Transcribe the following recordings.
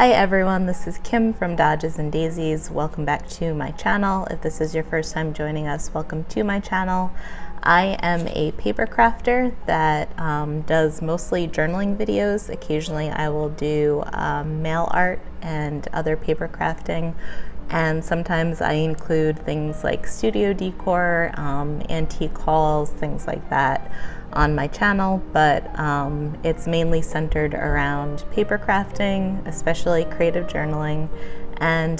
Hi everyone, this is Kim from Dodges and Daisies. Welcome back to my channel. If this is your first time joining us, welcome to my channel. I am a paper crafter that does mostly journaling videos. Occasionally I will do mail art and other paper crafting, and sometimes I include things like studio decor, antique hauls, things like that on my channel, but it's mainly centered around paper crafting, especially creative journaling, and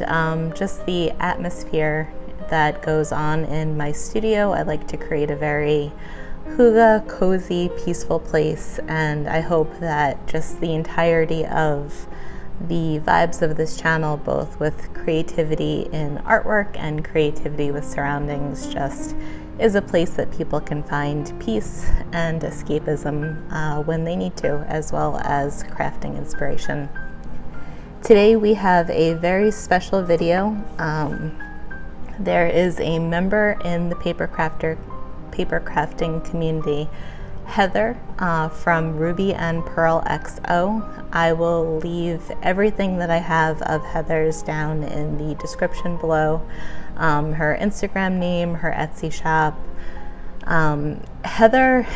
just the atmosphere that goes on in my studio. I like to create a very hygge, cozy, peaceful place, and I hope that just the entirety of the vibes of this channel, both with creativity in artwork and creativity with surroundings, just is a place that people can find peace and escapism when they need to, as well as crafting inspiration. Today we have a very special video. There is a member in the paper crafting community, Heather from RubyandPearlXO. I will leave everything that I have of Heather's down in the description below. Her Instagram name, her Etsy shop. Heather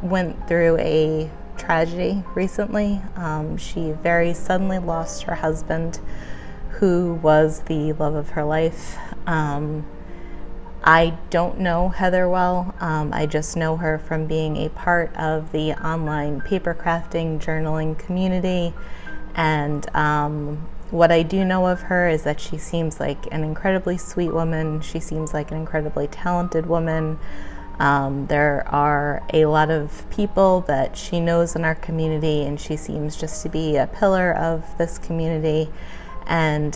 went through a tragedy recently. She very suddenly lost her husband, who was the love of her life. I don't know Heather well. I just know her from being a part of the online paper crafting journaling community, and what I do know of her is that she seems like an incredibly sweet woman. She seems like an incredibly talented woman. There are a lot of people that she knows in our community, and she seems just to be a pillar of this community. And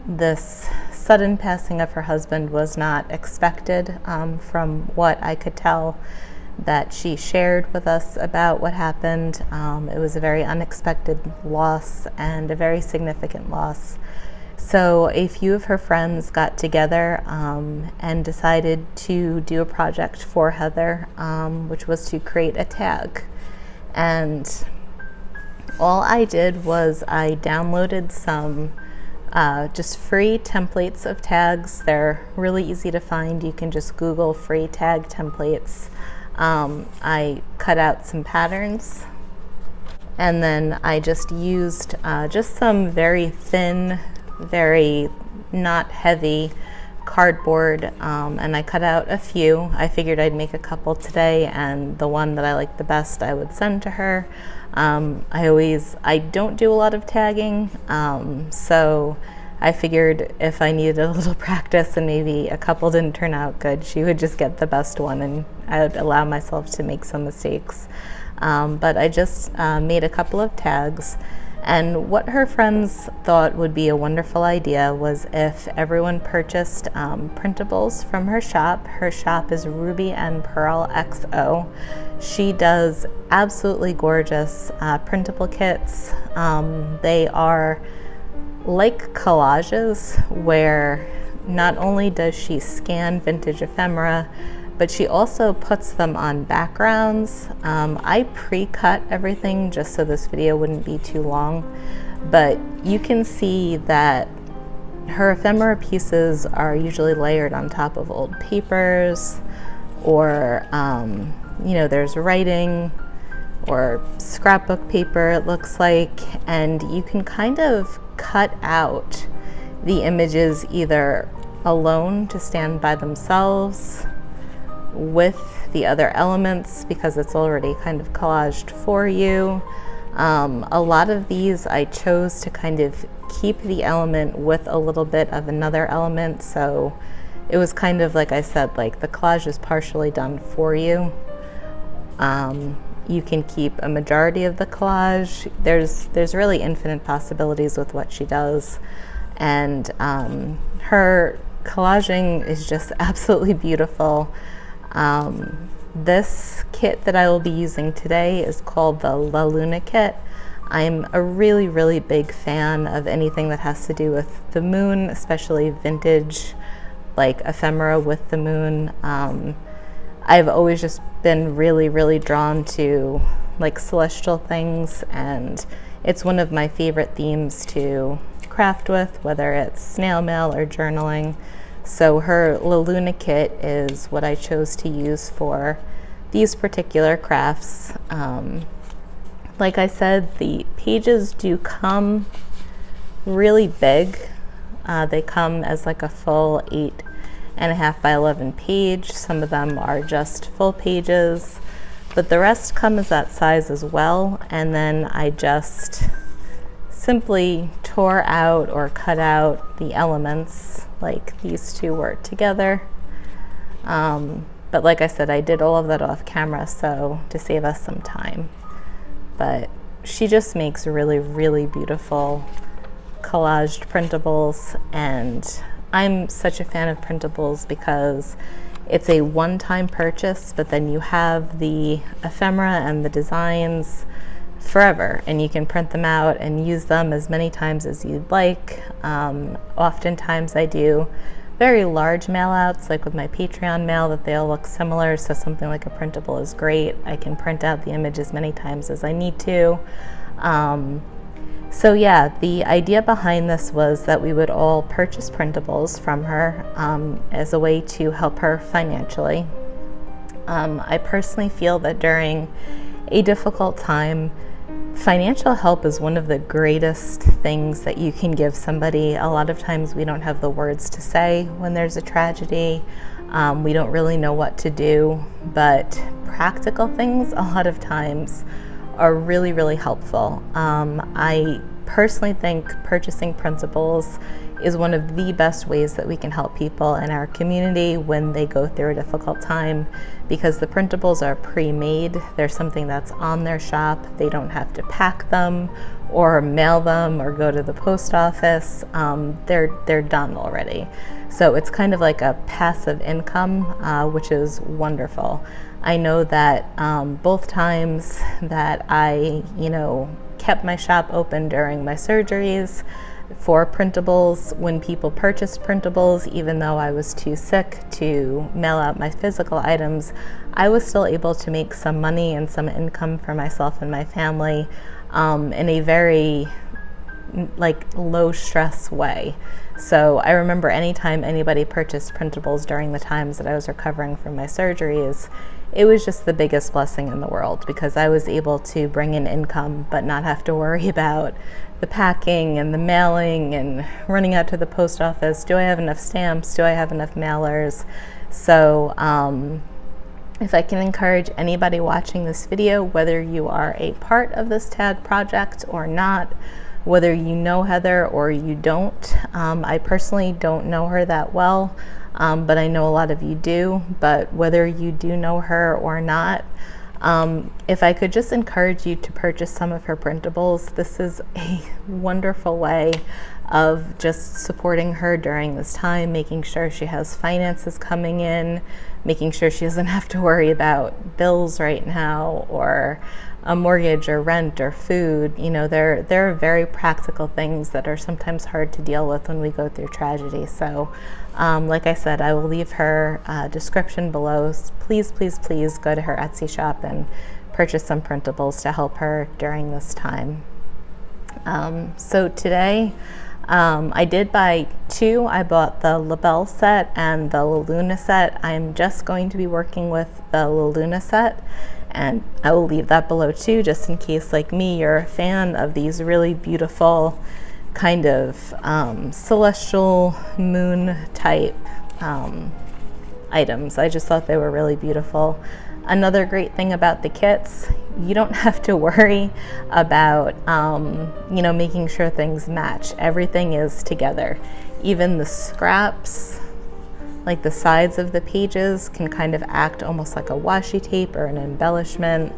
this sudden passing of her husband was not expected, from what I could tell that she shared with us about what happened. It was a very unexpected loss and a very significant loss. So a few of her friends got together and decided to do a project for Heather, which was to create a tag. And all I did was I downloaded some just free templates of tags. They're really easy to find. You can just Google free tag templates. I cut out some patterns, and then I just used just some very thin, very not heavy cardboard, and I cut out a few. I figured I'd make a couple today, and the one that I liked the best I would send to her. I don't do a lot of tagging, so I figured if I needed a little practice and maybe a couple didn't turn out good, she would just get the best one and I would allow myself to make some mistakes. But I just made a couple of tags, and what her friends thought would be a wonderful idea was if everyone purchased printables from her shop. Her shop is RubyandPearlXO. She does absolutely gorgeous printable kits. They are like collages, where not only does she scan vintage ephemera, but she also puts them on backgrounds. I pre-cut everything just so this video wouldn't be too long, but you can see that her ephemera pieces are usually layered on top of old papers, or there's writing or scrapbook paper, it looks like, and you can kind of cut out the images either alone to stand by themselves, with the other elements because it's already kind of collaged for you. A lot of these I chose to kind of keep the element with a little bit of another element, so it was kind of like I said, like the collage is partially done for you. You can keep a majority of the collage. There's really infinite possibilities with what she does, and her collaging is just absolutely beautiful. This kit that I will be using today is called the La Luna kit. I'm a really, really big fan of anything that has to do with the moon, especially vintage, like ephemera with the moon. I've always just been really, really drawn to like celestial things, and it's one of my favorite themes to craft with, whether it's snail mail or journaling. So her La Luna kit is what I chose to use for these particular crafts. Like I said, the pages do come really big. They come as like a full 8.5 by 11 page. Some of them are just full pages, but the rest come as that size as well. And then I just simply tore out or cut out the elements like these two were together. But like I said, I did all of that off camera, so to save us some time. But she just makes really, really beautiful collaged printables, and I'm such a fan of printables because it's a one-time purchase, but then you have the ephemera and the designs forever, and you can print them out and use them as many times as you'd like. Oftentimes I do very large mail outs, like with my Patreon mail, that they all look similar, so something like a printable is great. I can print out the image as many times as I need to. So yeah, the idea behind this was that we would all purchase printables from her as a way to help her financially. I personally feel that during a difficult time, financial help is one of the greatest things that you can give somebody. A lot of times we don't have the words to say when there's a tragedy. We don't really know what to do, but practical things a lot of times are really, really helpful. I personally think purchasing printables is one of the best ways that we can help people in our community when they go through a difficult time, because the printables are pre-made. They're something that's on their shop. They don't have to pack them or mail them or go to the post office. They're done already. So it's kind of like a passive income, which is wonderful. I know that both times that I, kept my shop open during my surgeries for printables, when people purchased printables, even though I was too sick to mail out my physical items, I was still able to make some money and some income for myself and my family in a very low stress way. So I remember anytime anybody purchased printables during the times that I was recovering from my surgeries, it was just the biggest blessing in the world, because I was able to bring in income but not have to worry about the packing and the mailing and running out to the post office. Do I have enough stamps? Do I have enough mailers? So if I can encourage anybody watching this video, whether you are a part of this tag project or not, whether you know Heather or you don't. I personally don't know her that well, but I know a lot of you do. But whether you do know her or not, if I could just encourage you to purchase some of her printables, this is a wonderful way of just supporting her during this time, making sure she has finances coming in, making sure she doesn't have to worry about bills right now, or a mortgage or rent or food. There are very practical things that are sometimes hard to deal with when we go through tragedy. So like I said, I will leave her description below. Please, please, please go to her Etsy shop and purchase some printables to help her during this time. So today I did buy two. I bought the La Belle set and the La Luna set. I'm just going to be working with the La Luna set, and I will leave that below too, just in case, like me, you're a fan of these really beautiful kind of celestial moon type items. I just thought they were really beautiful. Another great thing about the kits, you don't have to worry about making sure things match. Everything is together. Even the scraps, like the sides of the pages, can kind of act almost like a washi tape or an embellishment.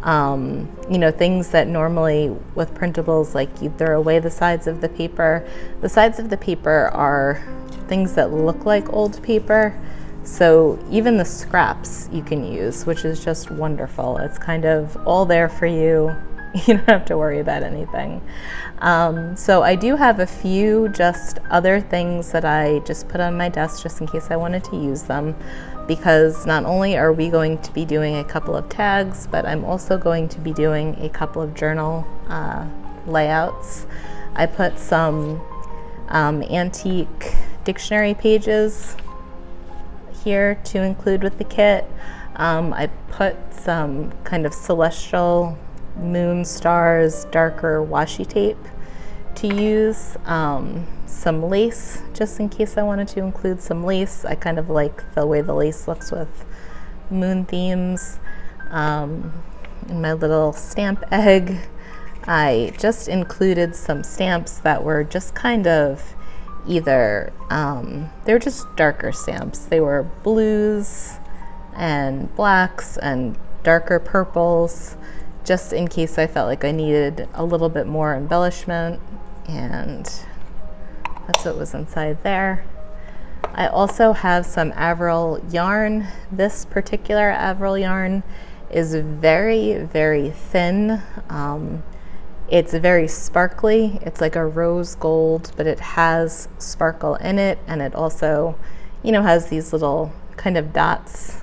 Things that normally with printables, like you throw away the sides of the paper. The sides of the paper are things that look like old paper. So even the scraps you can use, which is just wonderful. It's kind of all there for you. You don't have to worry about anything. So I do have a few just other things that I just put on my desk just in case I wanted to use them, because not only are we going to be doing a couple of tags, but I'm also going to be doing a couple of journal layouts. I put some antique dictionary pages here to include with the kit. I put some kind of celestial moon stars, darker washi tape to use, some lace, just in case I wanted to include some lace. I kind of like the way the lace looks with moon themes. And my little stamp egg. I just included some stamps that were just kind of either, they were just darker stamps. They were blues and blacks and darker purples, just in case I felt like I needed a little bit more embellishment, and that's what was inside there. I also have some Avril yarn. This particular Avril yarn is very, very thin. It's very sparkly. It's like a rose gold, but it has sparkle in it, and it also, you know, has these little kind of dots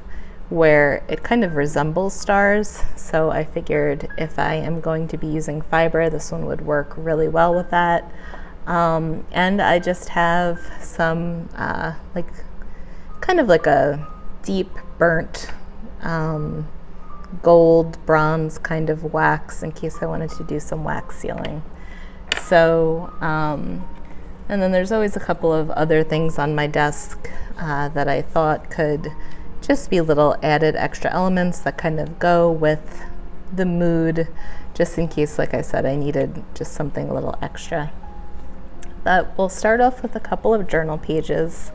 where it kind of resembles stars. So I figured if I am going to be using fiber, this one would work really well with that. And I just have some like kind of like a deep burnt gold bronze kind of wax in case I wanted to do some wax sealing. So and then there's always a couple of other things on my desk that I thought could just be little added extra elements that kind of go with the mood, just in case, like I said, I needed just something a little extra. But we'll start off with a couple of journal pages.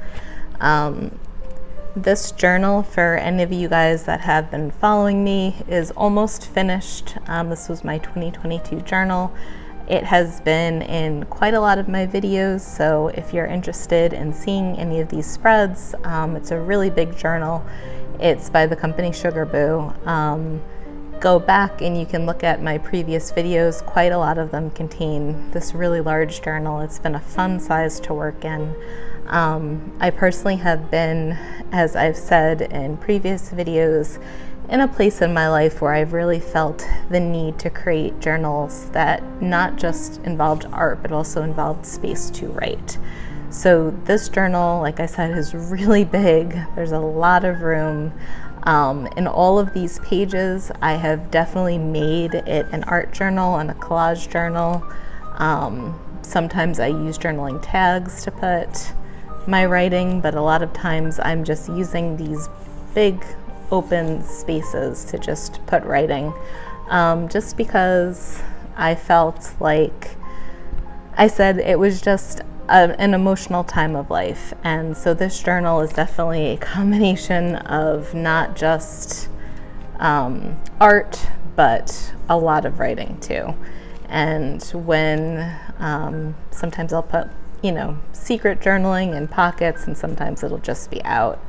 This journal, for any of you guys that have been following me, is almost finished. This was my 2022 journal. It has been in quite a lot of my videos, so if you're interested in seeing any of these spreads, it's a really big journal. It's by the company Sugar Boo. Go back and you can look at my previous videos. Quite a lot of them contain this really large journal. It's been a fun size to work in. I personally have been, as I've said in previous videos, in a place in my life where I've really felt the need to create journals that not just involved art, but also involved space to write. So this journal, like I said, is really big. There's a lot of room. In all of these pages, I have definitely made it an art journal and a collage journal. Sometimes I use journaling tags to put my writing, but a lot of times I'm just using these big open spaces to just put writing, just because I felt like I said it was just an emotional time of life. And so this journal is definitely a combination of not just art, but a lot of writing too. And when sometimes I'll put, you know, secret journaling in pockets, and sometimes it'll just be out.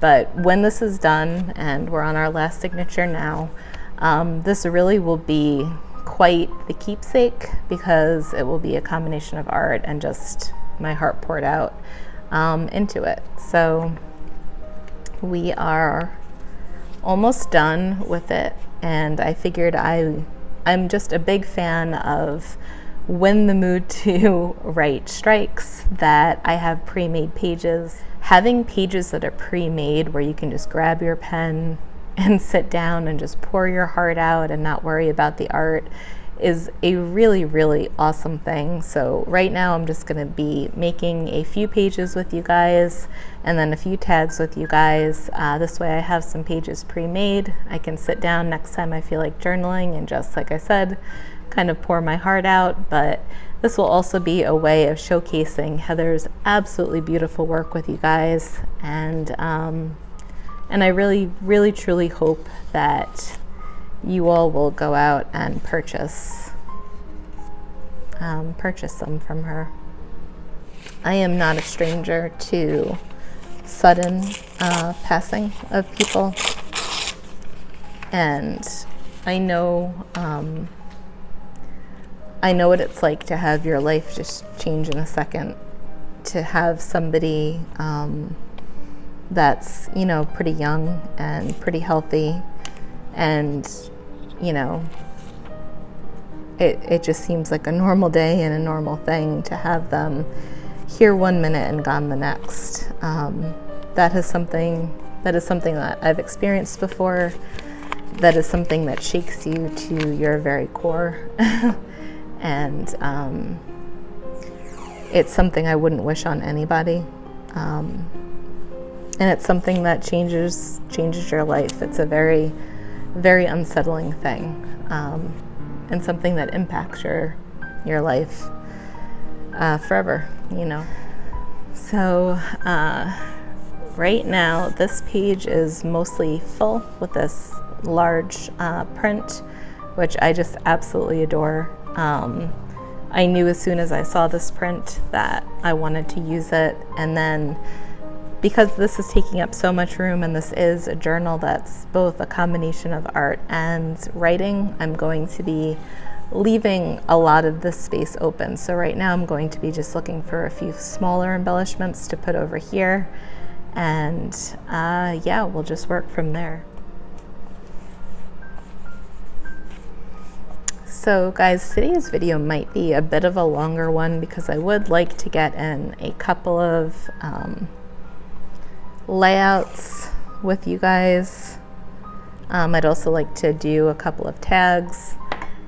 But when this is done, and we're on our last signature now, this really will be quite the keepsake, because it will be a combination of art and just my heart poured out into it. So we are almost done with it, and I figured I'm just a big fan of when the mood to write strikes, that I have pre-made pages. Having pages that are pre-made where you can just grab your pen and sit down and just pour your heart out and not worry about the art is a really, really awesome thing. So right now I'm just going to be making a few pages with you guys and then a few tags with you guys. This way I have some pages pre-made. I can sit down next time I feel like journaling and just, like I said, kind of pour my heart out. But this will also be a way of showcasing Heather's absolutely beautiful work with you guys. And I really, really, truly hope that you all will go out and purchase some from her. I am not a stranger to sudden passing of people, and I know what it's like to have your life just change in a second, to have somebody that's, you know, pretty young and pretty healthy and, you know, it just seems like a normal day and a normal thing to have them here 1 minute and gone the next. That is something that I've experienced before. That is something that shakes you to your very core. And it's something I wouldn't wish on anybody. And it's something that changes your life. It's a very, very unsettling thing, and something that impacts your life forever, you know. So right now, this page is mostly full with this large print, which I just absolutely adore. I knew as soon as I saw this print that I wanted to use it, and then because this is taking up so much room and this is a journal that's both a combination of art and writing, I'm going to be leaving a lot of this space open. So right now I'm going to be just looking for a few smaller embellishments to put over here, and yeah, we'll just work from there. So guys, today's video might be a bit of a longer one because I would like to get in a couple of layouts with you guys. I'd also like to do a couple of tags.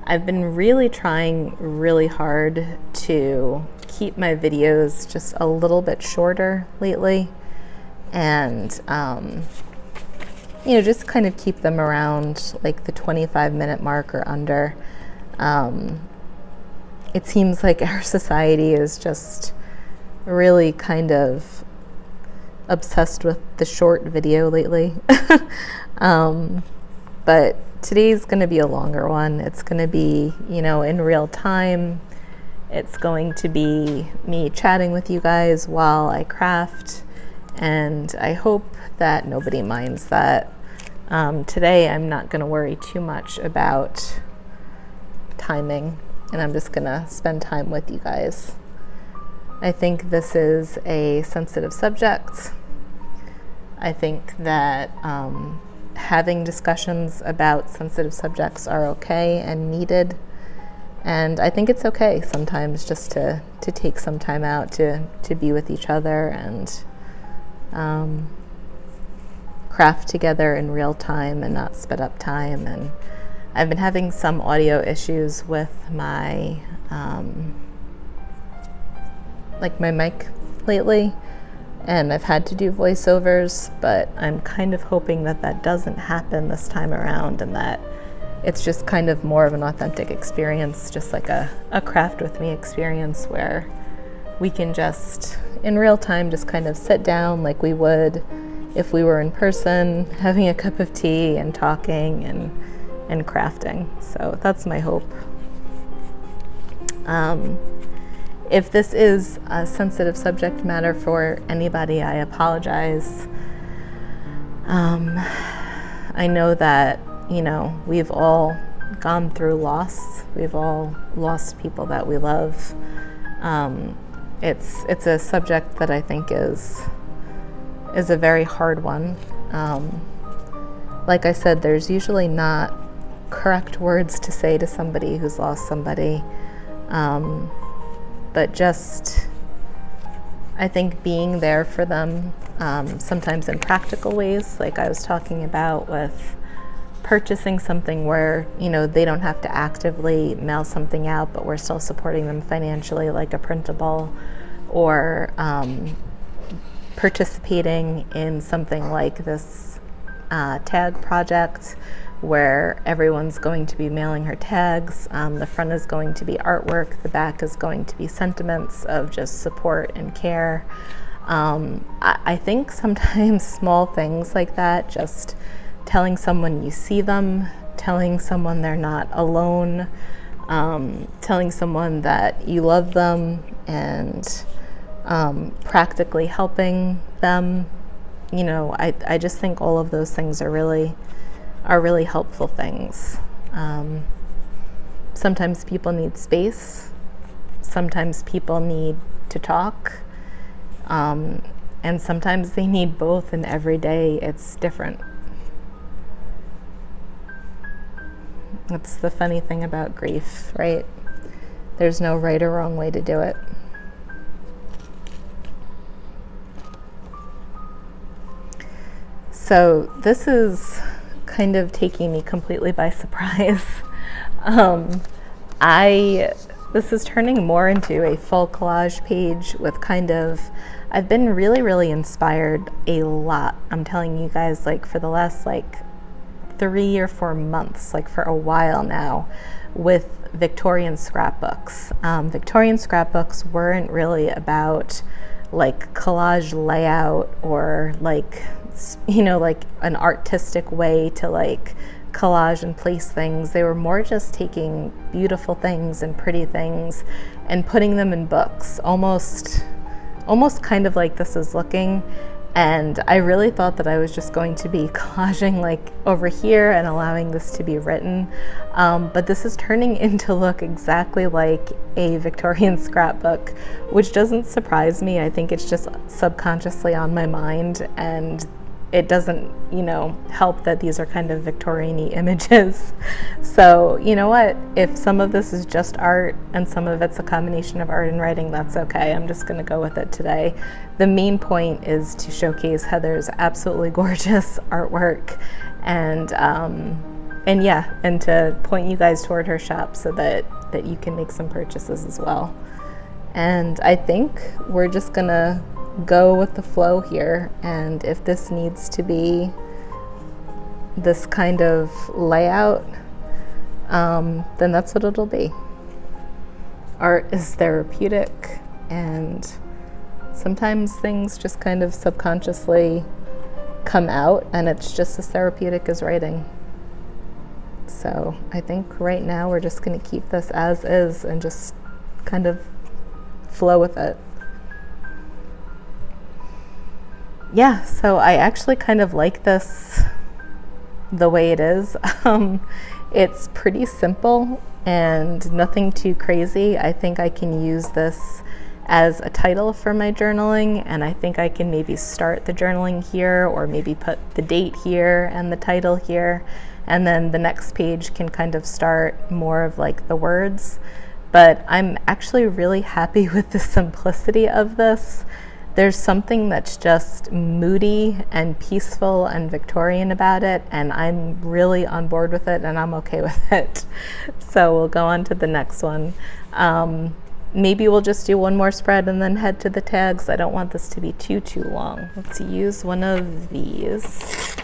I've been really trying really hard to keep my videos just a little bit shorter lately, and you know, just kind of keep them around like the 25-minute mark or under. It seems like our society is just really kind of obsessed with the short video lately. But today's going to be a longer one. It's going to be, you know, in real time. It's going to be me chatting with you guys while I craft, and I hope that nobody minds that. Today I'm not going to worry too much about timing, and I'm just gonna spend time with you guys. I think this is a sensitive subject. I think that having discussions about sensitive subjects are okay and needed, and I think it's okay sometimes just to take some time out to be with each other and craft together in real time and not sped up time. And I've been having some audio issues with my like my mic lately, and I've had to do voiceovers, but I'm kind of hoping that that doesn't happen this time around, and that it's just kind of more of an authentic experience, just like a craft with me experience, where we can just in real time just kind of sit down like we would if we were in person, having a cup of tea and talking and crafting. So that's my hope. If this is a sensitive subject matter for anybody, I apologize. I know that, you know, we've all gone through loss. We've all lost people that we love. It's a subject that I think is a very hard one. Like I said, there's usually not correct words to say to somebody who's lost somebody, but just, I think, being there for them, sometimes in practical ways, like I was talking about with purchasing something where, you know, they don't have to actively mail something out, but we're still supporting them financially, like a printable, or participating in something like this tag project, where everyone's going to be mailing her tags. The front is going to be artwork, the back is going to be sentiments of just support and care. I think sometimes small things like that, just telling someone you see them, telling someone they're not alone, telling someone that you love them, and practically helping them, you know, I just think all of those things are really helpful things. Sometimes people need space, sometimes people need to talk, and sometimes they need both, and every day it's different. That's the funny thing about grief, right? There's no right or wrong way to do it. So this is kind of taking me completely by surprise. This is turning more into a full collage page with kind of, I've been really, really inspired a lot. I'm telling you guys, like for the last like 3 or 4 months, like for a while now, with Victorian scrapbooks. Victorian scrapbooks weren't really about like collage layout or like, you know, like an artistic way to like collage and place things. They were more just taking beautiful things and pretty things and putting them in books, almost kind of like this is looking. And I really thought that I was just going to be collaging like over here and allowing this to be written. But this is turning into look exactly like a Victorian scrapbook, which doesn't surprise me. I think it's just subconsciously on my mind, and it doesn't, you know, help that these are kind of Victorian-y images. So, you know what? If some of this is just art and some of it's a combination of art and writing, that's okay. I'm just going to go with it today. The main point is to showcase Heather's absolutely gorgeous artwork and yeah, and to point you guys toward her shop so that you can make some purchases as well. And I think we're just going to go with the flow here, and if this needs to be this kind of layout, then that's what it'll be. Art is therapeutic, and sometimes things just kind of subconsciously come out, and it's just as therapeutic as writing. So I think right now we're just going to keep this as is and just kind of flow with it. Yeah, so I actually kind of like this the way it is. It's pretty simple and nothing too crazy. I think I can use this as a title for my journaling, and I think I can maybe start the journaling here, or maybe put the date here and the title here, and then the next page can kind of start more of like the words. But I'm actually really happy with the simplicity of this. There's something that's just moody and peaceful and Victorian about it, and I'm really on board with it, and I'm okay with it. So we'll go on to the next one. Maybe we'll just do one more spread and then head to the tags. I don't want this to be too long. Let's use one of these.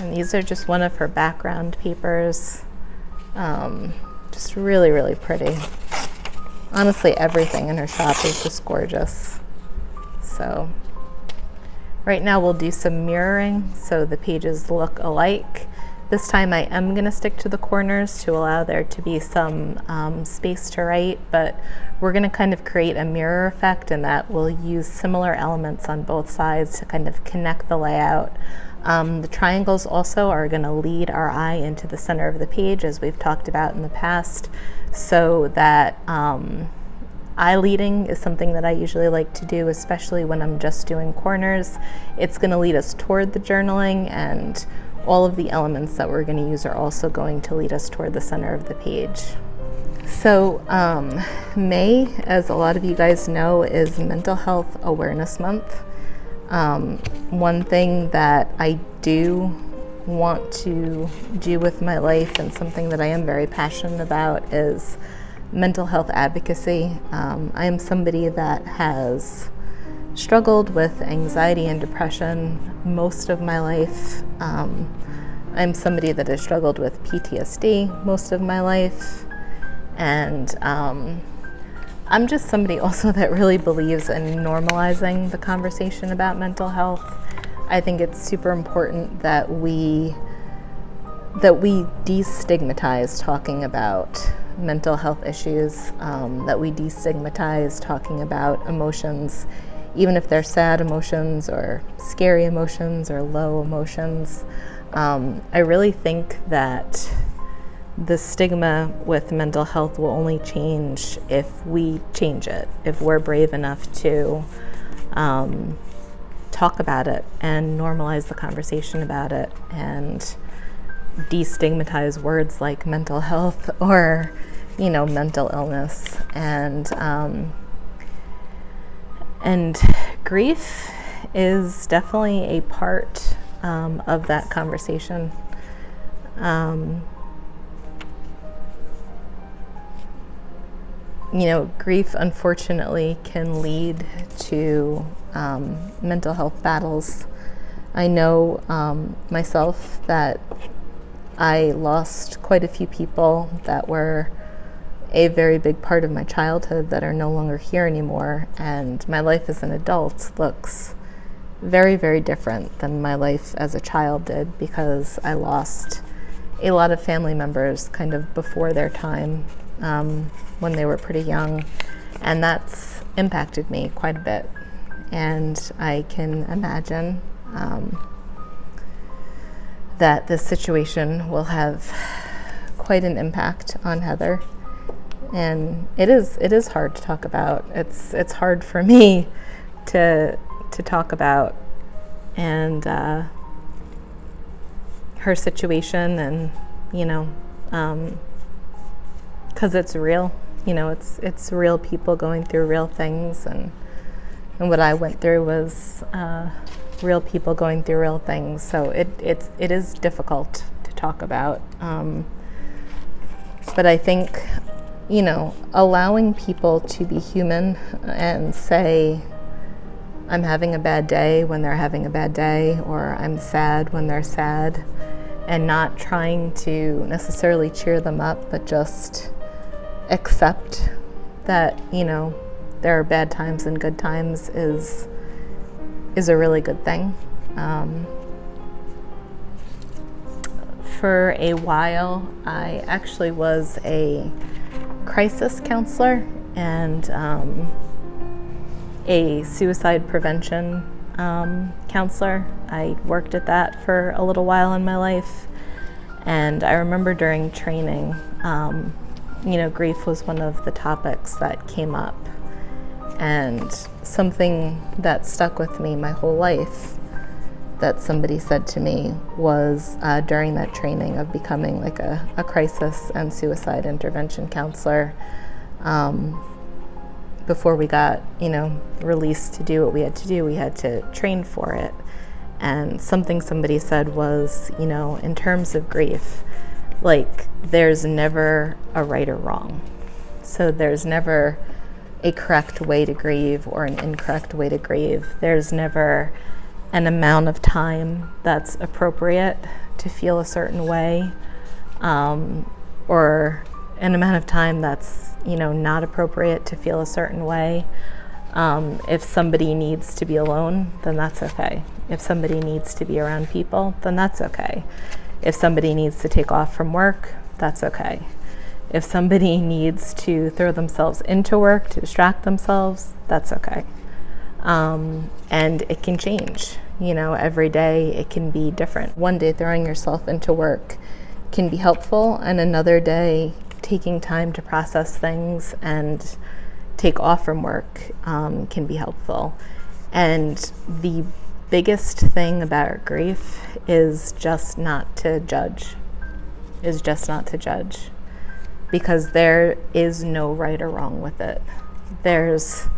And these are just one of her background papers. Just really, really pretty. Honestly, everything in her shop is just gorgeous. So right now we'll do some mirroring so the pages look alike. This time I am going to stick to the corners to allow there to be some space to write, but we're going to kind of create a mirror effect, and that we'll use similar elements on both sides to kind of connect the layout. The triangles also are going to lead our eye into the center of the page, as we've talked about in the past, so that eye leading is something that I usually like to do, especially when I'm just doing corners. It's going to lead us toward the journaling, and all of the elements that we're going to use are also going to lead us toward the center of the page. So May, as a lot of you guys know, is Mental Health Awareness Month. One thing that I do want to do with my life, and something that I am very passionate about, is mental health advocacy. I am somebody that has struggled with anxiety and depression most of my life. I'm somebody that has struggled with PTSD most of my life, and I'm just somebody also that really believes in normalizing the conversation about mental health. I think it's super important that we destigmatize talking about mental health issues, that we destigmatize talking about emotions, even if they're sad emotions or scary emotions or low emotions. I really think that the stigma with mental health will only change if we change it, if we're brave enough to talk about it and normalize the conversation about it, and destigmatize words like mental health or, mental illness. And grief is definitely a part of that conversation. Grief unfortunately can lead to mental health battles. I know myself that I lost quite a few people that were a very big part of my childhood that are no longer here anymore, and my life as an adult looks very, very different than my life as a child did, because I lost a lot of family members kind of before their time, when they were pretty young, and that's impacted me quite a bit. And I can imagine that this situation will have quite an impact on Heather, and it is hard to talk about. It's hard for me to talk about, and her situation, and because it's real. It's real people going through real things, and what I went through was real people going through real things. So it is difficult to talk about. But I think, allowing people to be human and say, I'm having a bad day when they're having a bad day, or I'm sad when they're sad, and not trying to necessarily cheer them up, but just accept that, there are bad times and good times is a really good thing. For a while, I actually was a crisis counselor and a suicide prevention counselor. I worked at that for a little while in my life, and I remember during training, grief was one of the topics that came up, and something that stuck with me my whole life that somebody said to me was during that training of becoming like a crisis and suicide intervention counselor, before we got, released to do what we had to do, we had to train for it. And something somebody said was, in terms of grief, like, there's never a right or wrong. So there's never a correct way to grieve or an incorrect way to grieve. There's never an amount of time that's appropriate to feel a certain way, or an amount of time that's, not appropriate to feel a certain way. If somebody needs to be alone, then that's okay. If somebody needs to be around people, then that's okay. If somebody needs to take off from work, that's okay. If somebody needs to throw themselves into work to distract themselves, that's okay. And it can change, every day it can be different. One day throwing yourself into work can be helpful, and another day taking time to process things and take off from work can be helpful. And the biggest thing about grief is just not to judge, because there is no right or wrong with it. There's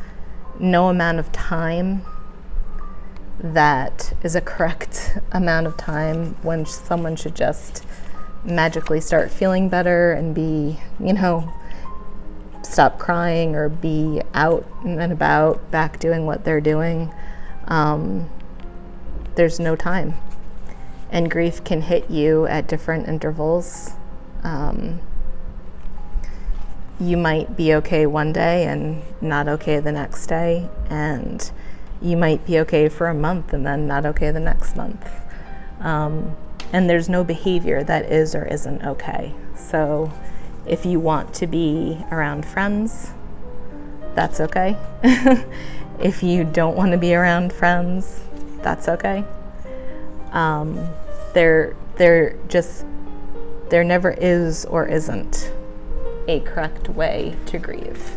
no amount of time that is a correct amount of time when someone should just magically start feeling better and be, stop crying or be out and about, back doing what they're doing. There's no time. And grief can hit you at different intervals. You might be okay one day and not okay the next day, and you might be okay for a month and then not okay the next month. And there's no behavior that is or isn't okay. So if you want to be around friends, that's okay. If you don't want to be around friends, that's okay. There never is or isn't a correct way to grieve.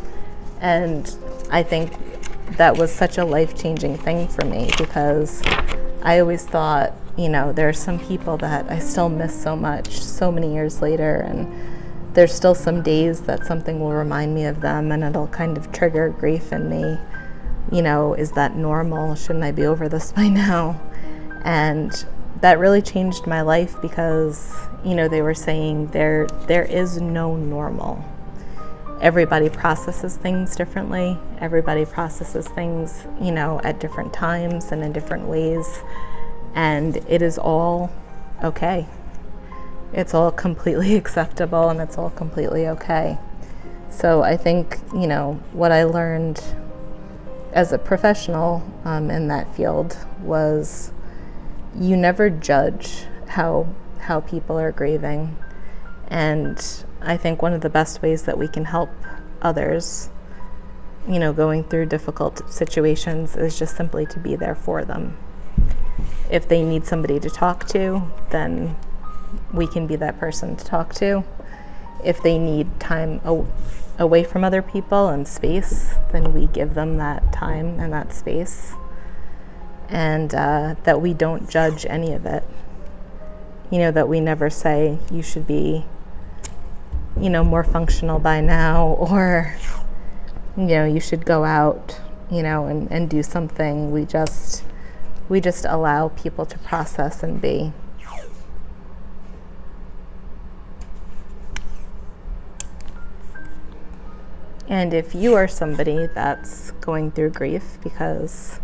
And I think that was such a life-changing thing for me, because I always thought, you know, there are some people that I still miss so much, so many years later, and there's still some days that something will remind me of them, and it'll kind of trigger grief in me. You know, is that normal? Shouldn't I be over this by now? And that really changed my life because, you know, they were saying there is no normal. Everybody processes things differently. Everybody processes things, you know, at different times and in different ways. And it is all okay. It's all completely acceptable, and it's all completely okay. So I think, you know, what I learned as a professional in that field was you never judge how people are grieving. And I think one of the best ways that we can help others, you know, going through difficult situations is just simply to be there for them. If they need somebody to talk to, then we can be that person to talk to. If they need time away from other people and space, then we give them that time and that space. And that we don't judge any of it. You know, that we never say you should be, you know, more functional by now, or, you know, you should go out, you know, and do something. We just allow people to process and be. And if you are somebody that's going through grief, because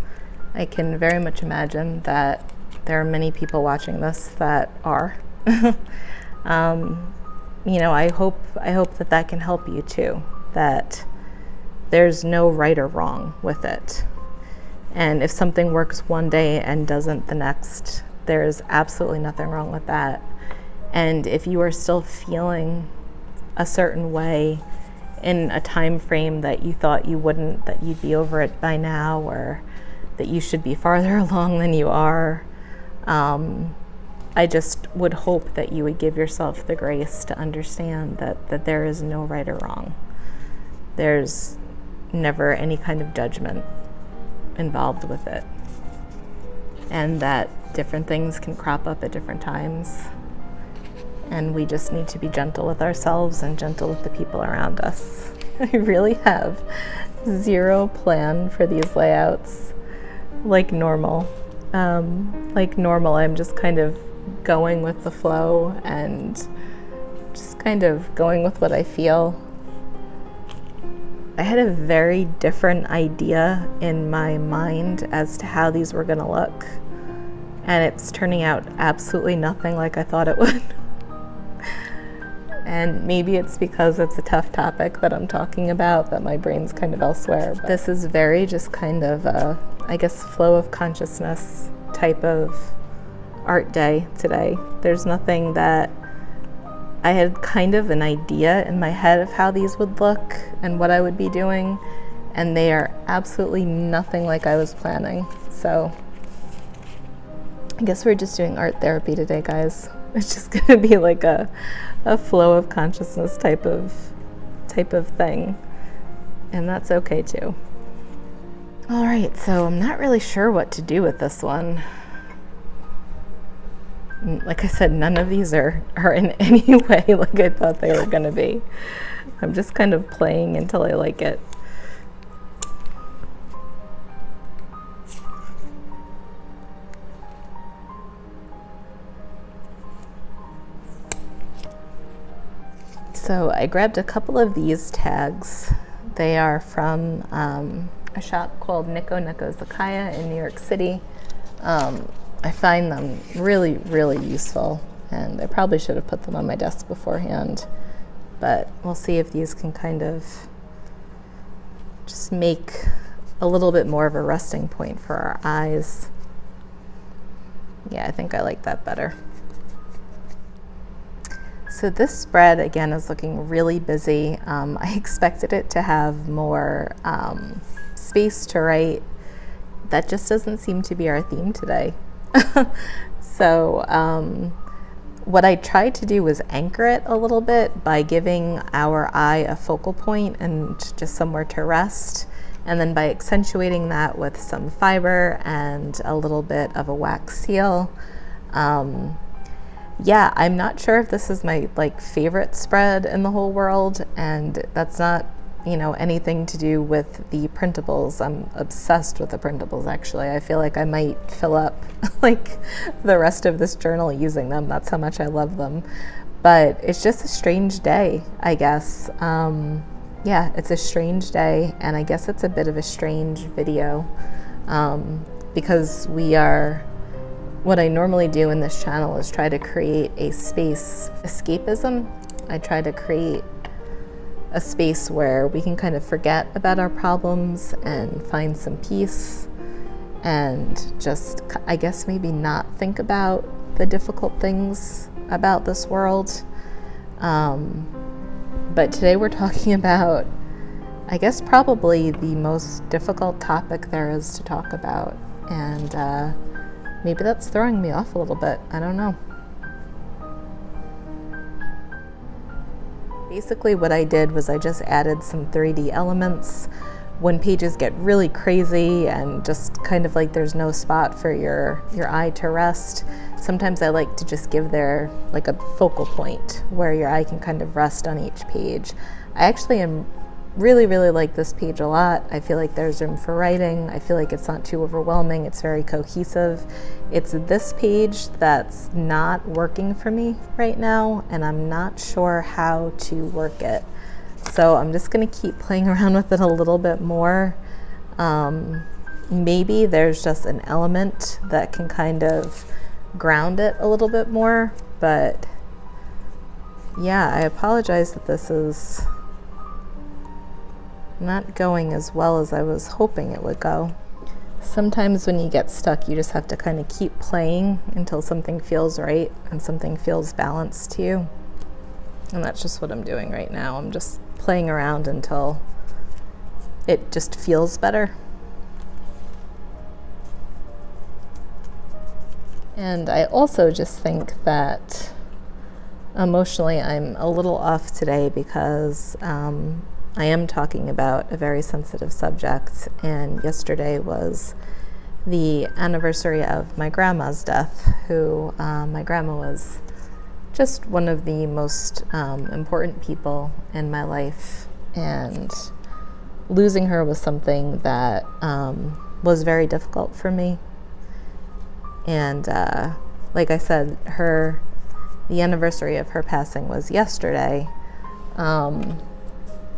I can very much imagine that there are many people watching this that are, you know, I hope that can help you too, that there's no right or wrong with it. And if something works one day and doesn't the next, there's absolutely nothing wrong with that. And if you are still feeling a certain way in a time frame that you thought you wouldn't, that you'd be over it by now, or that you should be farther along than you are, I just would hope that you would give yourself the grace to understand that there is no right or wrong. There's never any kind of judgment involved with it. And that different things can crop up at different times. And we just need to be gentle with ourselves and gentle with the people around us. I really have zero plan for these layouts. Like normal, I'm just kind of going with the flow and just kind of going with what I feel. I had a very different idea in my mind as to how these were going to look, and it's turning out absolutely nothing like I thought it would. And maybe it's because it's a tough topic that I'm talking about, that my brain's kind of elsewhere. But this is very just kind of a, I guess, flow of consciousness type of art day today. There's nothing that I had kind of an idea in my head of how these would look and what I would be doing, and they are absolutely nothing like I was planning. So I guess we're just doing art therapy today, guys. It's just gonna be like a flow of consciousness type of thing, and that's okay too. All right, so I'm not really sure what to do with this one. Like I said, none of these are in any way like I thought they were gonna be. I'm just kind of playing until I like it. So I grabbed a couple of these tags. They are from a shop called Nico Zakaya in New York City. I find them really, really useful, and I probably should have put them on my desk beforehand, but we'll see if these can kind of just make a little bit more of a resting point for our eyes. Yeah, I think I like that better. So this spread, again, is looking really busy. I expected it to have more space to write. That just doesn't seem to be our theme today. So what I tried to do was anchor it a little bit by giving our eye a focal point and just somewhere to rest, and then by accentuating that with some fiber and a little bit of a wax seal. Yeah, I'm not sure if this is my like favorite spread in the whole world, and that's not, you know, anything to do with the printables. I'm obsessed with the printables, actually. I feel like I might fill up like the rest of this journal using them. That's how much I love them. But it's just a strange day, I guess. Yeah, it's a strange day, and I guess it's a bit of a strange video, because what I normally do in this channel is try to create a space escapism. I try to create a space where we can kind of forget about our problems and find some peace and just, I guess, maybe not think about the difficult things about this world. But today we're talking about, I guess, probably the most difficult topic there is to talk about. And maybe that's throwing me off a little bit. I don't know. Basically what I did was I just added some 3D elements. When pages get really crazy and just kind of like there's no spot for your eye to rest, sometimes I like to just give there like a focal point where your eye can kind of rest on each page. I actually am really like this page a lot. I feel like there's room for writing. I feel like it's not too overwhelming. It's very cohesive. It's this page that's not working for me right now, and I'm not sure how to work it. So I'm just gonna keep playing around with it a little bit more. Maybe there's just an element that can kind of ground it a little bit more, but yeah, I apologize that this is not going as well as I was hoping it would go. Sometimes when you get stuck, you just have to kind of keep playing until something feels right and something feels balanced to you. And that's just what I'm doing right now. I'm just playing around until it just feels better. And I also just think that emotionally I'm a little off today because I am talking about a very sensitive subject, and yesterday was the anniversary of my grandma's death, who my grandma was just one of the most important people in my life, and losing her was something that was very difficult for me. And like I said, the anniversary of her passing was yesterday.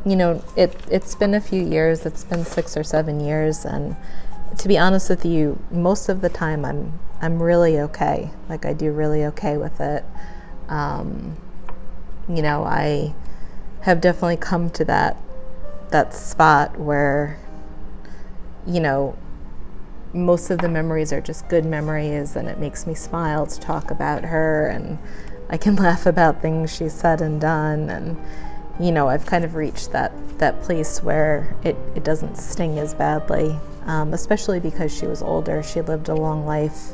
You know, it's been a few years. It's been 6 or 7 years, and to be honest with you, most of the time I'm really okay. Like, I do really okay with it. You know, I have definitely come to that spot where, you know, most of the memories are just good memories, and it makes me smile to talk about her, and I can laugh about things she said and done, and you know, I've kind of reached that place where it doesn't sting as badly, especially because she was older. She lived a long life.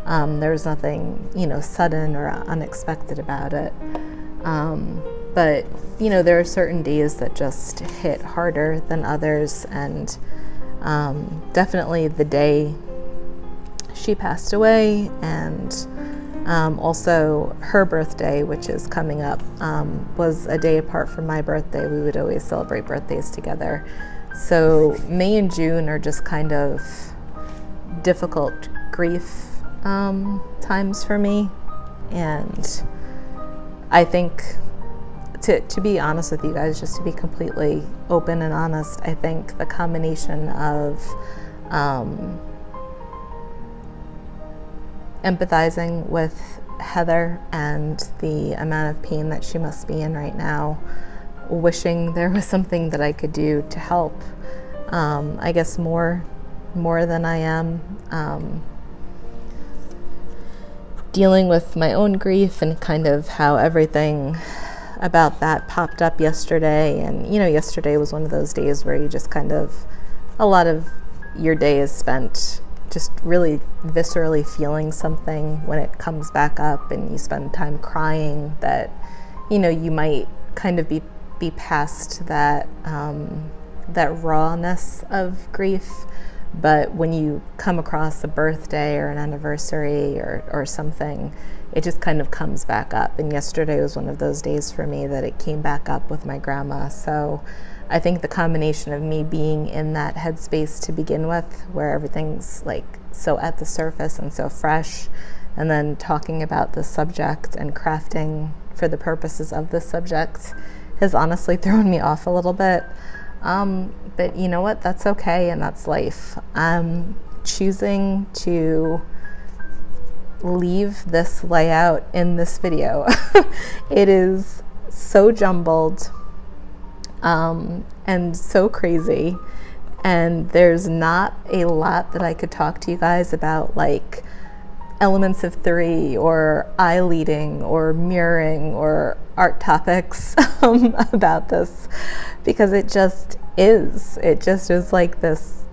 There was nothing, you know, sudden or unexpected about it. But, you know, there are certain days that just hit harder than others, and definitely the day she passed away, and also her birthday, which is coming up, was a day apart from my birthday. We would always celebrate birthdays together. So May and June are just kind of difficult grief times for me. And I think, to be honest with you guys, just to be completely open and honest, I think the combination of empathizing with Heather and the amount of pain that she must be in right now, wishing there was something that I could do to help, I guess more than I am, dealing with my own grief and kind of how everything about that popped up yesterday. And you know, yesterday was one of those days where you just kind of, a lot of your day is spent just really viscerally feeling something when it comes back up, and you spend time crying that, you know, you might kind of be past that that rawness of grief. But when you come across a birthday or an anniversary or something, it just kind of comes back up. And yesterday was one of those days for me that it came back up with my grandma. So I think the combination of me being in that headspace to begin with, where everything's like so at the surface and so fresh, and then talking about the subject and crafting for the purposes of this subject has honestly thrown me off a little bit. But you know what? That's okay, and that's life. I'm choosing to leave this layout in this video. It is so jumbled and so crazy, and there's not a lot that I could talk to you guys about, like elements of 3 or eye leading or mirroring or art topics about this, because it just is like this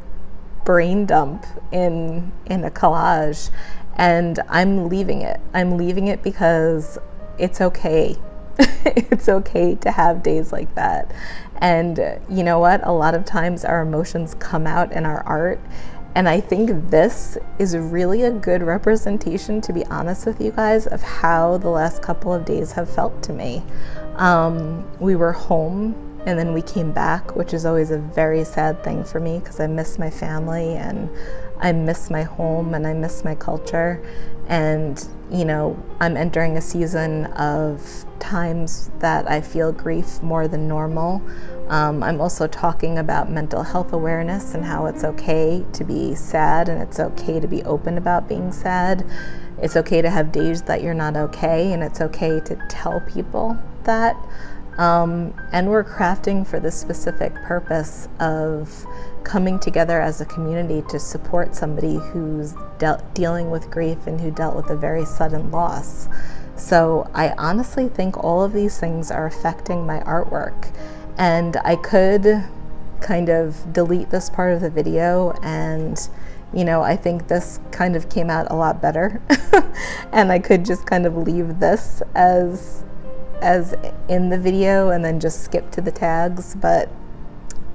brain dump in a collage, and I'm leaving it because it's okay. It's okay to have days like that. And you know what, a lot of times our emotions come out in our art, and I think this is really a good representation, to be honest with you guys, of how the last couple of days have felt to me. We were home and then we came back, which is always a very sad thing for me because I miss my family and I miss my home and I miss my culture. And, you know, I'm entering a season of times that I feel grief more than normal. I'm also talking about mental health awareness and how it's okay to be sad, and it's okay to be open about being sad. It's okay to have days that you're not okay, and it's okay to tell people that. And we're crafting for the specific purpose of coming together as a community to support somebody who's dealing with grief and who dealt with a very sudden loss. So I honestly think all of these things are affecting my artwork. And I could kind of delete this part of the video, and you know, I think this kind of came out a lot better. And I could just kind of leave this as in the video and then just skip to the tags. But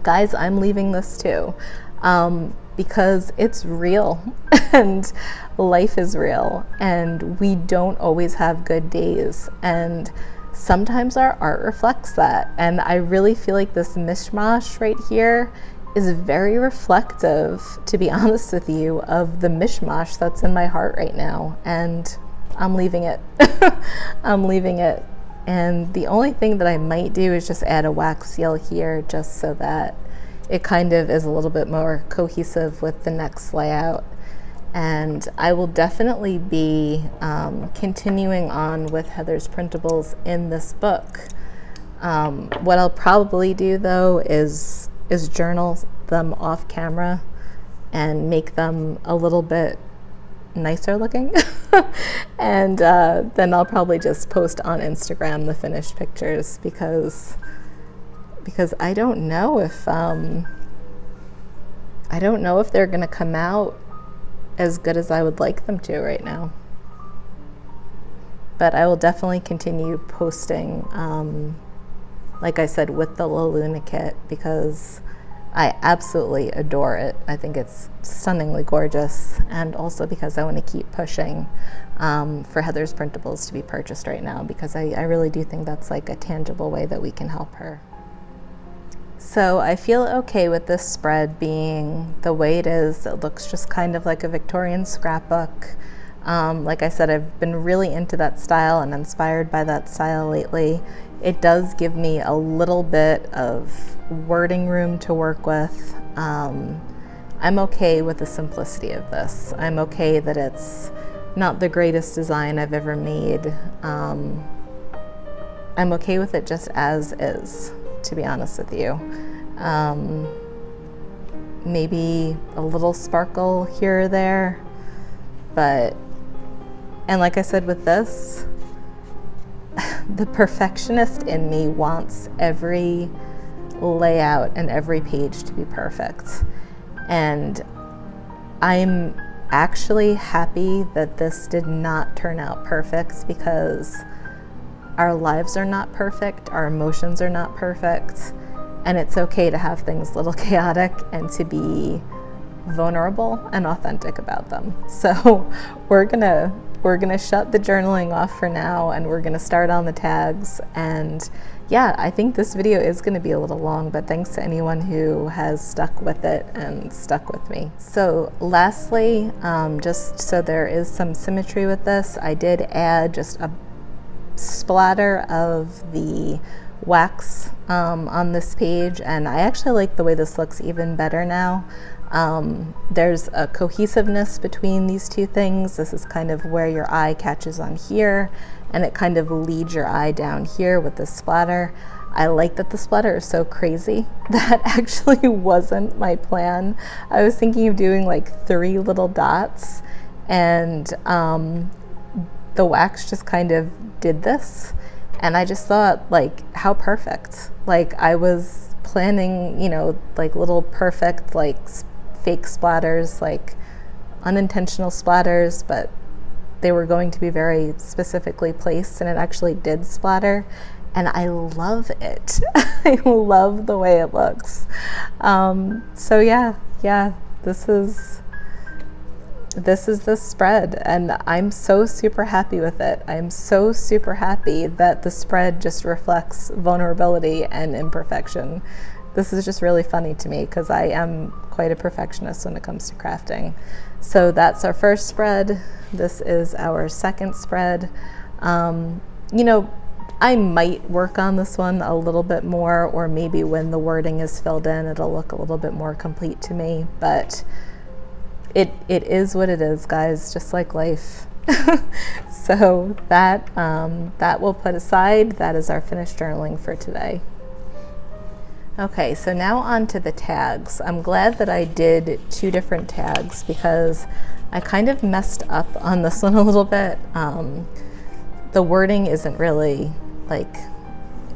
guys, I'm leaving this too, because it's real and life is real, and we don't always have good days, and sometimes our art reflects that. And I really feel like this mishmash right here is very reflective, to be honest with you, of the mishmash that's in my heart right now. And I'm leaving it. I'm leaving it. And the only thing that I might do is just add a wax seal here, just so that it kind of is a little bit more cohesive with the next layout. And I will definitely be continuing on with Heather's printables in this book. What I'll probably do though is journal them off camera and make them a little bit nicer looking. And then I'll probably just post on Instagram the finished pictures, because I don't know if they're gonna come out as good as I would like them to right now. But I will definitely continue posting, like I said, with the La Luna kit, because I absolutely adore it. I think it's stunningly gorgeous, and also because I want to keep pushing for Heather's printables to be purchased right now, because I really do think that's like a tangible way that we can help her. So I feel okay with this spread being the way it is. It looks just kind of like a Victorian scrapbook. Like I said, I've been really into that style and inspired by that style lately. It does give me a little bit of wording room to work with. I'm okay with the simplicity of this. I'm okay that it's not the greatest design I've ever made. I'm okay with it just as is, to be honest with you. Maybe a little sparkle here or there, and like I said with this, the perfectionist in me wants every layout and every page to be perfect. And I'm actually happy that this did not turn out perfect, because our lives are not perfect, our emotions are not perfect, and it's okay to have things a little chaotic and to be vulnerable and authentic about them. So we're gonna shut the journaling off for now, and we're gonna start on the tags. And yeah, I think this video is gonna be a little long, but thanks to anyone who has stuck with it and stuck with me. So lastly, just so there is some symmetry with this, I did add just a splatter of the wax on this page, and I actually like the way this looks even better now. There's a cohesiveness between these two things. This is kind of where your eye catches on here, and it kind of leads your eye down here with this splatter. I like that the splatter is so crazy. That actually wasn't my plan. I was thinking of doing like 3 little dots, and the wax just kind of did this. And I just thought, like, how perfect. Like, I was planning, you know, like little perfect, like fake splatters, like unintentional splatters, but they were going to be very specifically placed, and it actually did splatter. And I love it. I love the way it looks. So yeah, this is the spread, and I'm so super happy with it. I'm so super happy that the spread just reflects vulnerability and imperfection. This is just really funny to me because I am quite a perfectionist when it comes to crafting. So that's our first spread. This is our second spread. You know, I might work on this one a little bit more, or maybe when the wording is filled in, it'll look a little bit more complete to me, but it is what it is, guys, just like life. So that we'll put aside. That is our finished journaling for today. Okay, so now on to the tags. I'm glad that I did 2 different tags because I kind of messed up on this one a little bit. The wording isn't really like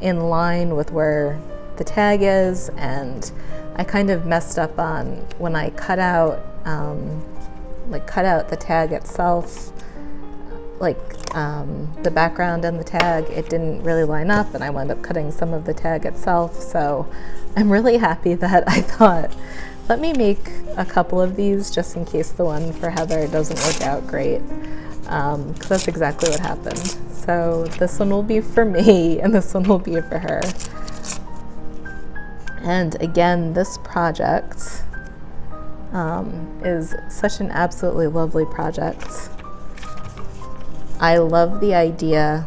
in line with where the tag is, and I kind of messed up on when I cut out the tag itself, the background and the tag, it didn't really line up, and I wound up cutting some of the tag itself. So I'm really happy that I thought, let me make a couple of these just in case the one for Heather doesn't work out great, because that's exactly what happened. So this one will be for me, and this one will be for her. And again, this project is such an absolutely lovely project. I love the idea.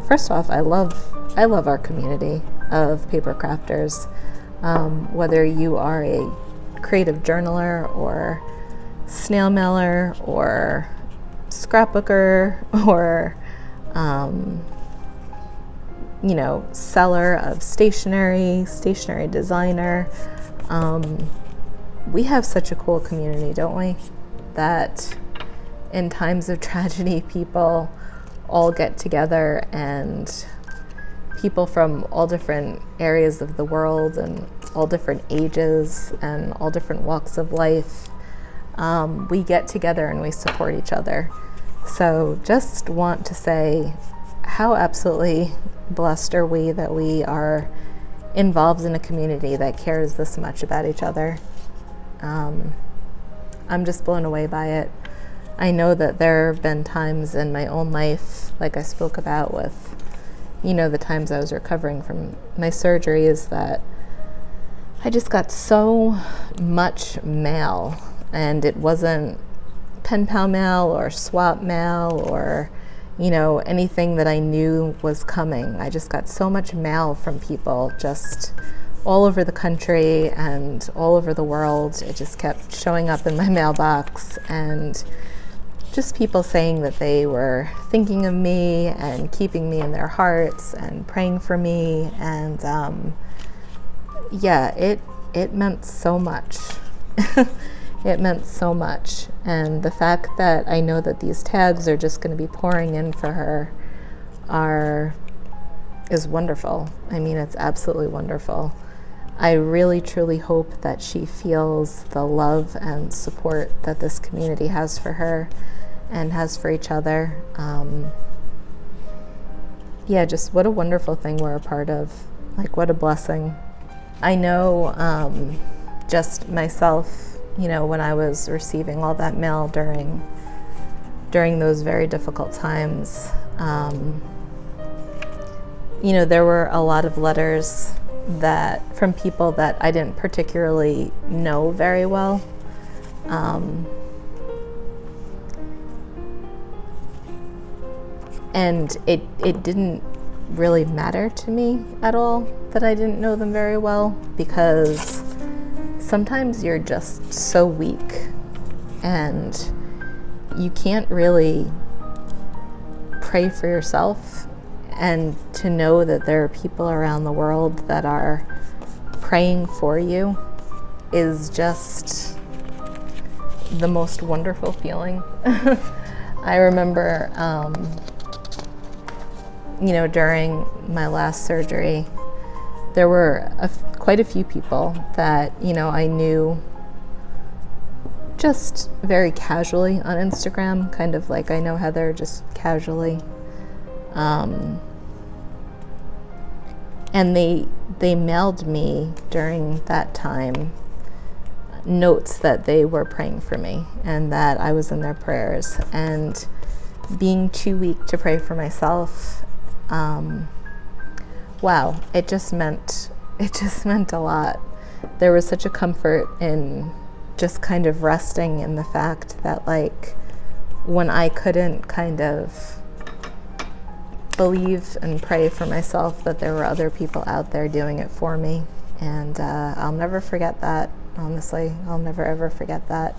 First off, I love our community of paper crafters. Whether you are a creative journaler or snail mailer or scrapbooker or you know, seller of stationery designer, we have such a cool community, don't we? That in times of tragedy, people all get together, and people from all different areas of the world and all different ages and all different walks of life, we get together and we support each other. So just want to say how absolutely blessed are we that we are involved in a community that cares this much about each other. I'm just blown away by it. I know that there have been times in my own life, like I spoke about with, you know, the times I was recovering from my surgeries, that I just got so much mail, and it wasn't pen pal mail or swap mail or, you know, anything that I knew was coming. I just got so much mail from people just all over the country and all over the world. It just kept showing up in my mailbox, and just people saying that they were thinking of me and keeping me in their hearts and praying for me. And yeah, it meant so much. It meant so much. And the fact that I know that these tags are just going to be pouring in for her is wonderful. I mean, it's absolutely wonderful. I really truly hope that she feels the love and support that this community has for her and has for each other. Yeah, just what a wonderful thing we're a part of. Like, what a blessing. I know just myself you know, when I was receiving all that mail during those very difficult times. You know, there were a lot of letters that from people that I didn't particularly know very well. And it didn't really matter to me at all that I didn't know them very well, because sometimes you're just so weak and you can't really pray for yourself, and to know that there are people around the world that are praying for you is just the most wonderful feeling. I remember, you know, during my last surgery, there were quite a few people that, you know, I knew just very casually on Instagram, kind of like I know Heather, just casually. And they mailed me during that time notes that they were praying for me and that I was in their prayers. And being too weak to pray for myself, wow, it just meant a lot. There was such a comfort in just kind of resting in the fact that, like, when I couldn't kind of believe and pray for myself, that there were other people out there doing it for me. And I'll never forget that. Honestly, I'll never ever forget that.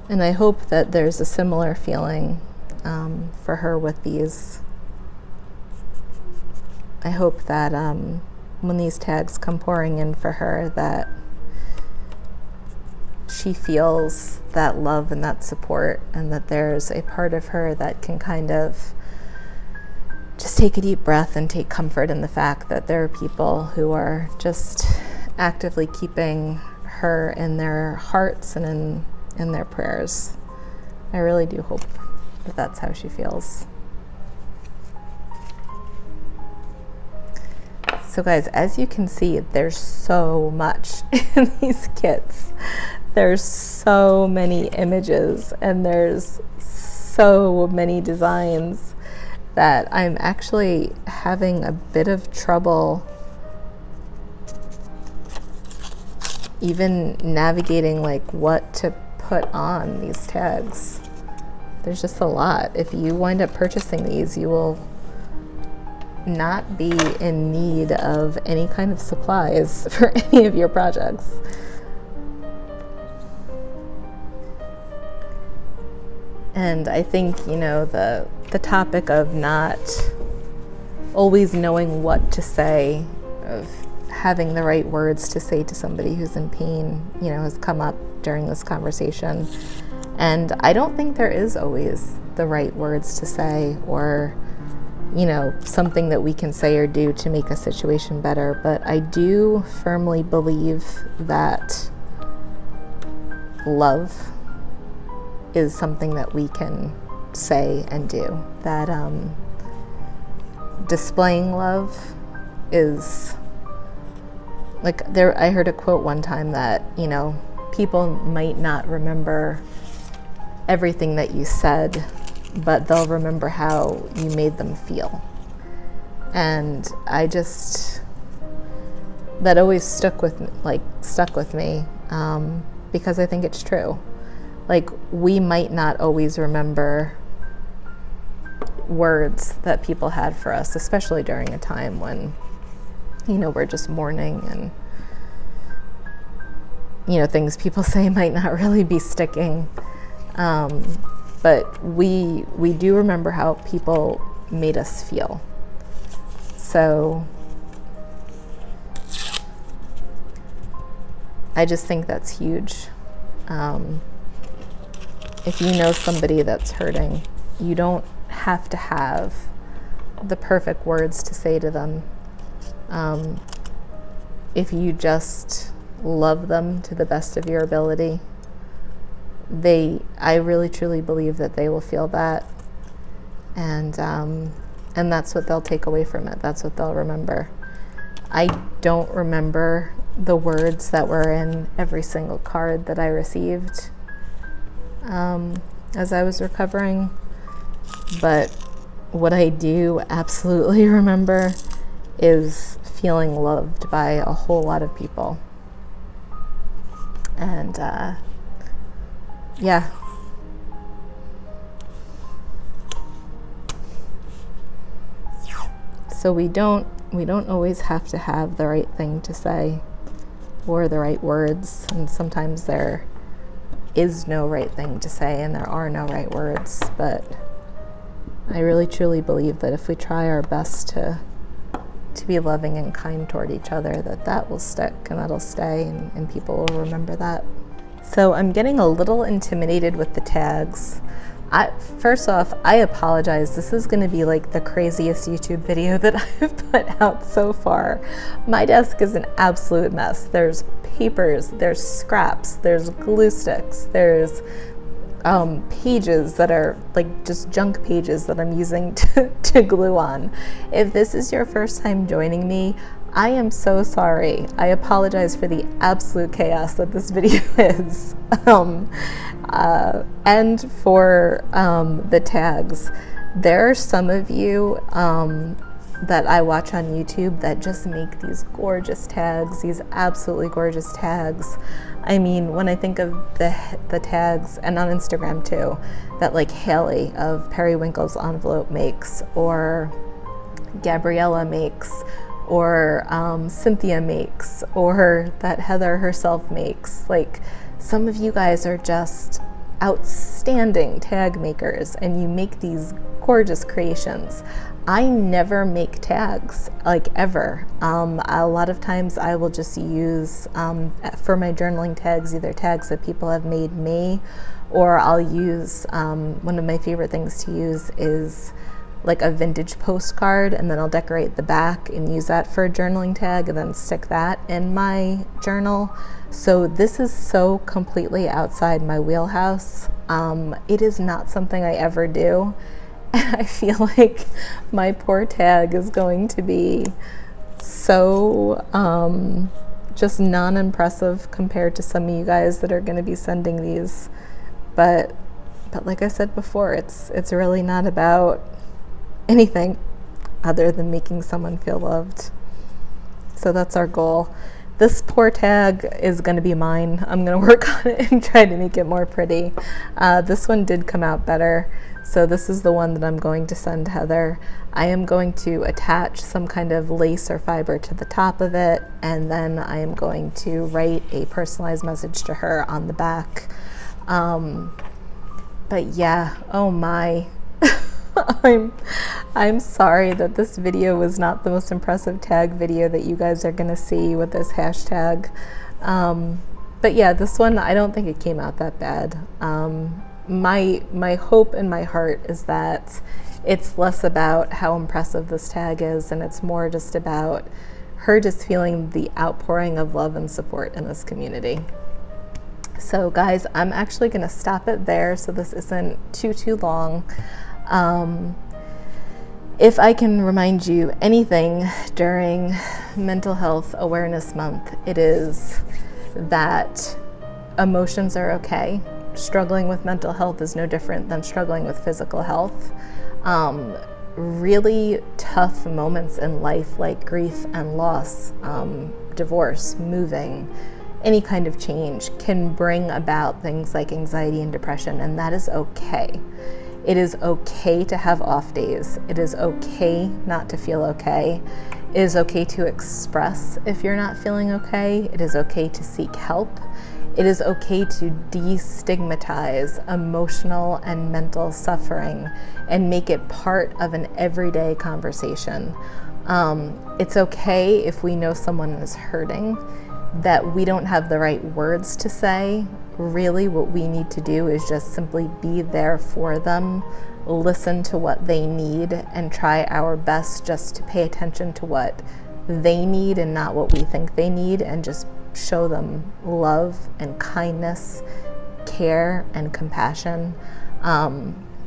And I hope that there's a similar feeling for her with these. I hope that when these tags come pouring in for her, that she feels that love and that support, and that there's a part of her that can kind of just take a deep breath and take comfort in the fact that there are people who are just actively keeping her in their hearts and in their prayers. I really do hope that that's how she feels. So guys, as you can see, there's so much in these kits. There's so many images and there's so many designs that I'm actually having a bit of trouble even navigating like what to put on these tags. There's just a lot. If you wind up purchasing these, you will not be in need of any kind of supplies for any of your projects. And I think, you know, the topic of not always knowing what to say, of having the right words to say to somebody who's in pain, you know, has come up during this conversation. And I don't think there is always the right words to say, or, you know, something that we can say or do to make a situation better. But I do firmly believe that love is something that we can say and do. That displaying love is like, I heard a quote one time that, you know, people might not remember everything that you said, but they'll remember how you made them feel. And that always stuck with me, because I think it's true. Like, we might not always remember words that people had for us, especially during a time when, you know, we're just mourning, and, you know, things people say might not really be sticking. But we do remember how people made us feel. So I just think that's huge. If you know somebody that's hurting, you don't have to have the perfect words to say to them. If you just love them to the best of your ability, I really truly believe that they will feel that, and that's what they'll take away from it. That's what they'll remember. I don't remember the words that were in every single card that I received as I was recovering, but what I do absolutely remember is feeling loved by a whole lot of people. And yeah. So we don't always have to have the right thing to say or the right words, and sometimes there is no right thing to say and there are no right words, but I really truly believe that if we try our best to be loving and kind toward each other, that will stick and that'll stay, and people will remember that. So I'm getting a little intimidated with the tags. First off, I apologize. This is going to be like the craziest YouTube video that I've put out so far. My desk is an absolute mess. There's papers, there's scraps, there's glue sticks, there's pages that are like just junk pages that I'm using to glue on. If this is your first time joining me, I am so sorry. I apologize for the absolute chaos that this video is. And for the tags. There are some of you that I watch on YouTube that just make these gorgeous tags, these absolutely gorgeous tags. I mean, when I think of the tags, and on Instagram too, that like Haley of Periwinkle's Envelope makes, or Gabriella makes, or Cynthia makes, or that Heather herself makes. Like, some of you guys are just outstanding tag makers and you make these gorgeous creations. I never make tags, like ever. A lot of times I will just use, for my journaling tags, either tags that people have made me, or I'll use, one of my favorite things to use is like a vintage postcard, and then I'll decorate the back and use that for a journaling tag and then stick that in my journal. So this is so completely outside my wheelhouse. It is not something I ever do. And I feel like my poor tag is going to be so just non-impressive compared to some of you guys that are going to be sending these. But like I said before, it's really not about anything other than making someone feel loved. So that's our goal. This poor tag is going to be mine. I'm going to work on it and try to make it more pretty. This one did come out better. So this is the one that I'm going to send Heather. I am going to attach some kind of lace or fiber to the top of it, and then I am going to write a personalized message to her on the back. But yeah, oh my. I'm sorry that this video was not the most impressive tag video that you guys are gonna see with this hashtag. But yeah, this one, I don't think it came out that bad. My hope in my heart is that it's less about how impressive this tag is, and it's more just about her just feeling the outpouring of love and support in this community. So guys, I'm actually gonna stop it there so this isn't too long. If I can remind you anything during Mental Health Awareness Month, it is that emotions are okay. Struggling with mental health is no different than struggling with physical health. Really tough moments in life like grief and loss, divorce, moving, any kind of change can bring about things like anxiety and depression, and that is okay. It is okay to have off days. It is okay not to feel okay. It is okay to express if you're not feeling okay. It is okay to seek help. It is okay to destigmatize emotional and mental suffering and make it part of an everyday conversation. It's okay if we know someone is hurting, that we don't have the right words to say. Really, what we need to do is just simply be there for them, listen to what they need, and try our best just to pay attention to what they need and not what we think they need, and just show them love and kindness, care and compassion.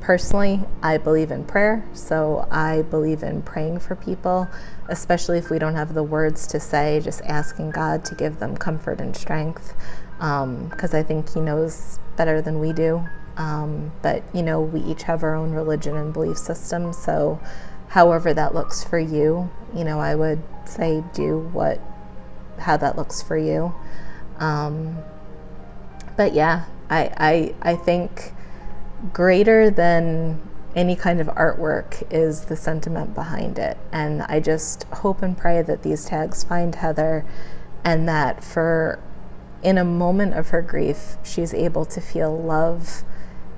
Personally, I believe in prayer, so I believe in praying for people, especially if we don't have the words to say, just asking God to give them comfort and strength, because I think He knows better than we do. But, you know, we each have our own religion and belief system, so however that looks for you, you know, I would say do how that looks for you. But yeah, I think greater than any kind of artwork is the sentiment behind it. And I just hope and pray that these tags find Heather, and that in a moment of her grief, she's able to feel love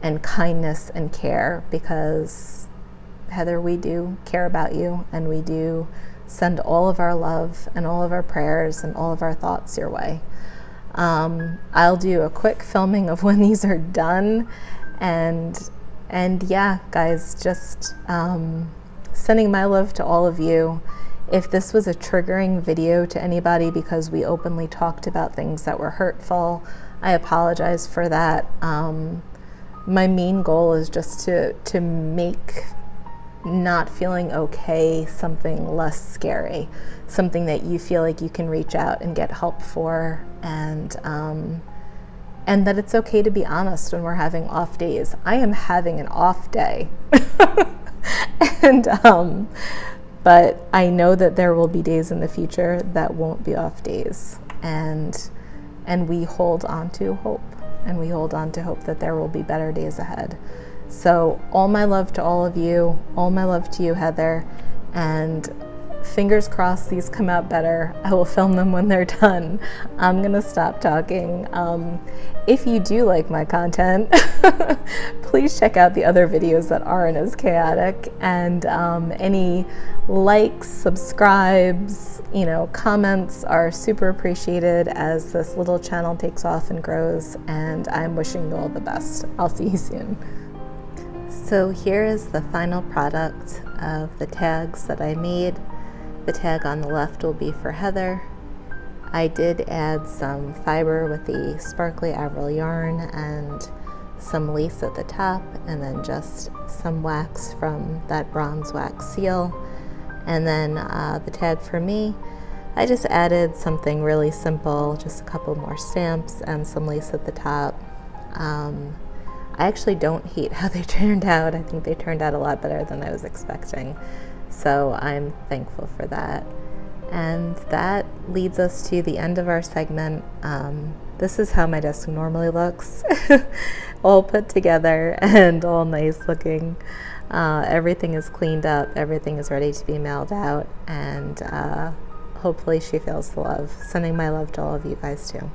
and kindness and care, because Heather, we do care about you, and we do send all of our love and all of our prayers and all of our thoughts your way. I'll do a quick filming of when these are done, and yeah, guys, just sending my love to all of you. If this was a triggering video to anybody because we openly talked about things that were hurtful, I apologize for that. My main goal is just to make not feeling okay something less scary, something that you feel like you can reach out and get help for, and that it's okay to be honest when we're having off days. I am having an off day. But I know that there will be days in the future that won't be off days, and we hold on to hope, and we hold on to hope that there will be better days ahead. So all my love to all of you, all my love to you, Heather, and fingers crossed these come out better. I will film them when they're done. I'm gonna stop talking. If you do like my content, please check out the other videos that aren't as chaotic, and any likes, subscribes, you know, comments are super appreciated as this little channel takes off and grows, and I'm wishing you all the best. I'll see you soon. So here is the final product of the tags that I made. The tag on the left will be for Heather. I did add some fiber with the sparkly Avril yarn and some lace at the top, and then just some wax from that bronze wax seal. And then the tag for me, I just added something really simple, just a couple more stamps and some lace at the top. I actually don't hate how they turned out. I think they turned out a lot better than I was expecting. So I'm thankful for that. And that leads us to the end of our segment. This is how my desk normally looks, all put together and all nice looking. Everything is cleaned up, everything is ready to be mailed out, and hopefully she feels the love. Sending my love to all of you guys too.